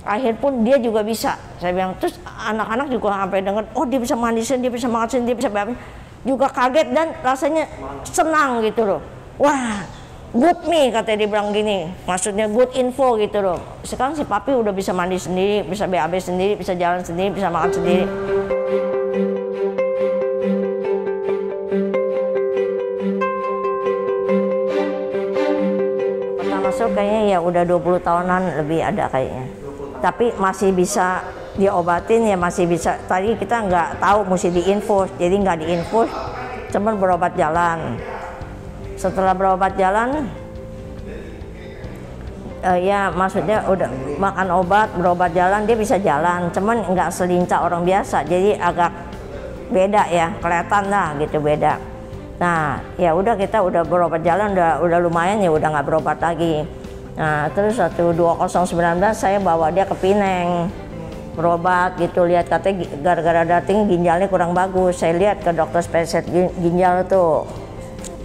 Akhir pun dia juga bisa. Saya bilang, terus anak-anak juga sampai dengar, oh dia bisa mandi sendiri, dia bisa makan sendiri, dia bisa apa, juga kaget dan rasanya senang gitu loh. Wah, good nih katanya, dia bilang gini, maksudnya good info gitu loh. Sekarang si papi udah bisa mandi sendiri, bisa BAB sendiri, bisa jalan sendiri, bisa makan sendiri. Pertama masuk kayaknya ya udah 20 tahunan lebih ada kayaknya. Tapi masih bisa diobatin ya, masih bisa. Tadi kita nggak tahu mesti diinfus, jadi nggak diinfus, cuman berobat jalan. Setelah berobat jalan, ya maksudnya udah makan obat, berobat jalan, dia bisa jalan, cuman nggak selincah orang biasa, jadi agak beda ya, kelihatan lah gitu beda. Nah ya udah kita udah berobat jalan, udah lumayan ya, udah nggak berobat lagi. Nah terus 2019 saya bawa dia ke Pineng berobat gitu, lihat katanya gara-gara darting ginjalnya kurang bagus. Saya lihat ke dokter spesialis ginjal tuh,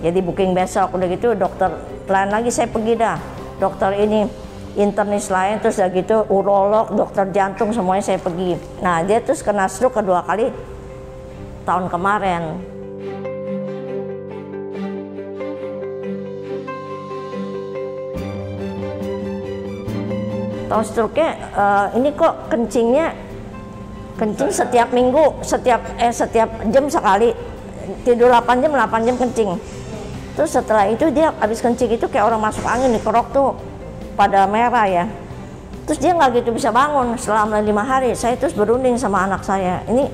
jadi booking besok. Udah gitu dokter lain lagi saya pergi dah, dokter ini internis lain, terus udah gitu urolog, dokter jantung, semuanya saya pergi. Nah dia terus kena stroke kedua kali tahun kemarin. Tahun stroke-nya ini kok kencing setiap minggu, setiap jam sekali, tidur 8 jam kencing. Terus setelah itu dia habis kencing itu kayak orang masuk angin, di kerok tuh pada merah ya. Terus dia nggak gitu bisa bangun selama 5 hari. Saya terus berunding sama anak saya, ini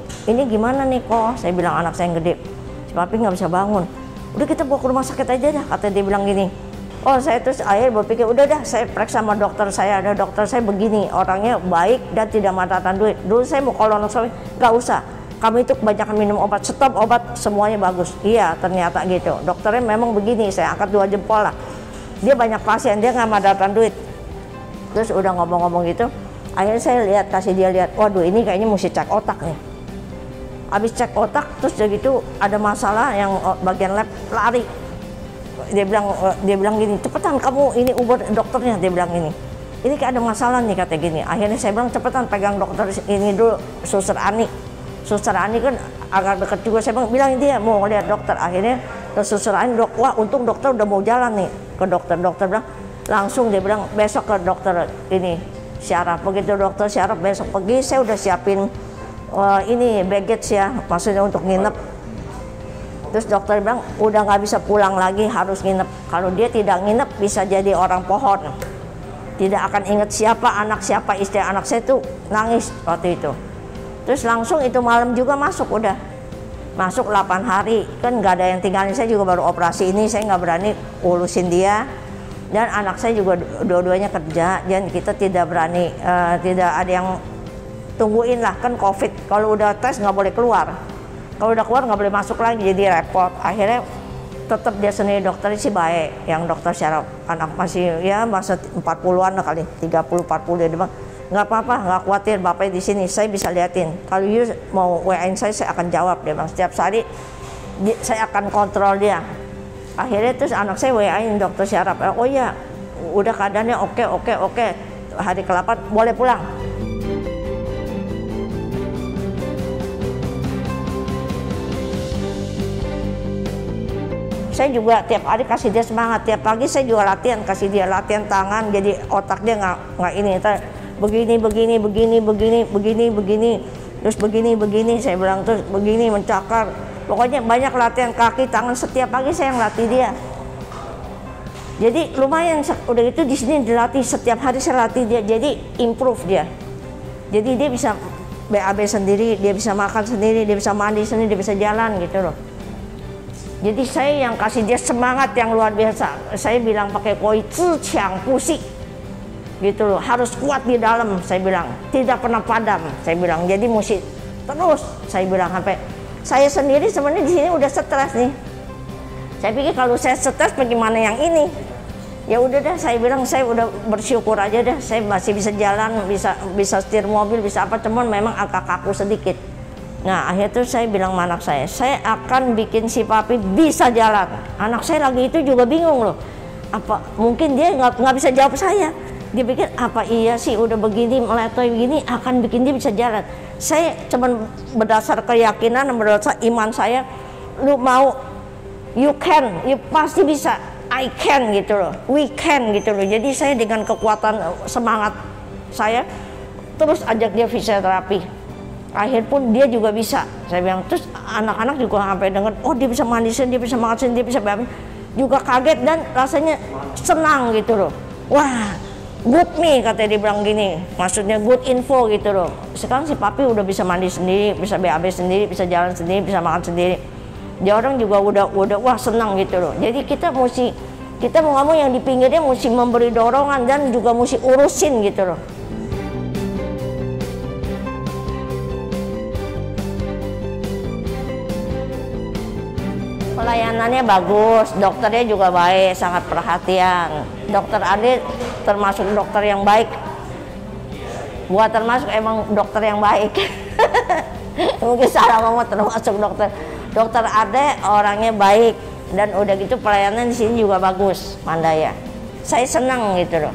gimana nih kok? Saya bilang anak saya yang gede, si papi nggak bisa bangun. Udah kita bawa ke rumah sakit aja dah, kata dia bilang gini. Oh saya terus akhirnya berpikir udah dah, saya periksa sama dokter saya. Ada dokter saya begini, orangnya baik dan tidak manfaatkan duit. Dulu saya mau kolonoskopi, nggak usah, kamu itu kebanyakan minum obat, stop obat, semuanya bagus. Iya ternyata gitu, dokternya memang begini. Saya angkat 2 jempol lah, dia banyak pasien, dia nggak manfaatkan duit. Terus udah ngomong-ngomong gitu, akhirnya saya lihat, kasih dia lihat, waduh ini kayaknya mesti cek otak nih. Habis cek otak terus udah gitu ada masalah yang bagian lab, lari. Dia bilang gini, cepetan kamu ini ubur dokternya. Dia bilang ini kayak ada masalah nih, kata gini. Akhirnya saya bilang cepetan pegang dokter ini dulu, Suster Ani. Suster Ani kan agak deket juga. Saya bilang dia mau lihat dokter. Akhirnya ke Suster Ani, wah untung dokter udah mau jalan nih ke dokter. Dokter bilang langsung, dia bilang besok ke dokter ini syaraf. Begitu dokter syaraf besok pergi, saya udah siapin ini baggage ya, maksudnya untuk nginep. Terus dokter bilang udah nggak bisa pulang lagi, harus nginep. Kalau dia tidak nginep bisa jadi orang pohon, tidak akan ingat siapa anak, siapa istri anak. Saya tuh nangis waktu itu. Terus langsung itu malam juga masuk, udah masuk 8 hari kan nggak ada yang tinggalin. Saya juga baru operasi ini, saya nggak berani urusin dia, dan anak saya juga dua-duanya kerja, dan kita tidak berani, tidak ada yang tungguin lah kan COVID. Kalau udah tes nggak boleh keluar. Kalau udah keluar nggak boleh masuk lagi, jadi repot. Akhirnya tetap dia sendiri, dokternya sih baik, yang dokter syaraf anak masih ya masa 40-an kali, 30-40. Dia bilang nggak apa-apa, nggak khawatir, bapak di sini, saya bisa liatin. Kalau you mau WA-in saya akan jawab. Dia bilang setiap hari saya akan kontrol dia. Akhirnya terus anak saya WA-in dokter syaraf, oh ya udah keadaannya oke, hari ke-8 boleh pulang. Saya juga tiap hari kasih dia semangat, tiap pagi saya juga latihan, kasih dia latihan tangan, jadi otak dia nggak ini, begini, terus begini, saya bilang terus begini mencakar, pokoknya banyak latihan kaki, tangan, setiap pagi saya yang latih dia. Jadi lumayan, udah itu di sini dilatih, setiap hari saya latih dia, jadi improve dia. Jadi dia bisa BAB sendiri, dia bisa makan sendiri, dia bisa mandi sendiri, dia bisa jalan gitu loh. Jadi saya yang kasih dia semangat yang luar biasa. Saya bilang pakai koi ciang pusi gitu loh, harus kuat di dalam. Saya bilang tidak pernah padam. Saya bilang jadi mesti terus. Saya bilang sampai saya sendiri sebenarnya di sini udah stres nih. Saya pikir kalau saya stres bagaimana yang ini. Ya udah dah, saya bilang saya udah bersyukur aja dah. Saya masih bisa jalan, bisa setir mobil, bisa apa, cuman memang agak kaku sedikit. Nah akhirnya tuh saya bilang sama anak saya akan bikin si papi bisa jalan. Anak saya lagi itu juga bingung loh, apa mungkin dia nggak bisa jawab saya. Dia pikir apa iya sih udah begini meletoy begini akan bikin dia bisa jalan. Saya cuman berdasar keyakinan dan berdasar iman saya, lu mau, you can, you pasti bisa, I can gitu loh, we can gitu loh. Jadi saya dengan kekuatan semangat saya terus ajak dia fisioterapi. Akhir pun dia juga bisa. Saya bilang terus anak-anak juga sampai dengar, oh dia bisa mandi sini, dia bisa makan sini, dia bisa bangun. Juga kaget dan rasanya senang gitu loh. Wah, good nih katanya, dia bilang gini, maksudnya good info gitu loh. Sekarang si papi udah bisa mandi sendiri, bisa BAB sendiri, bisa jalan sendiri, bisa makan sendiri. Dia orang juga udah wah senang gitu loh. Jadi kita mau ngomong yang di pinggirnya mesti memberi dorongan dan juga mesti urusin gitu loh. Pelayanannya bagus, dokternya juga baik, sangat perhatian. Dokter Ade termasuk dokter yang baik. Gua termasuk emang dokter yang baik. Mungkin salah ngomong termasuk dokter. Dokter Ade orangnya baik dan udah gitu pelayanan di sini juga bagus, Mandaya. Saya senang gitu loh.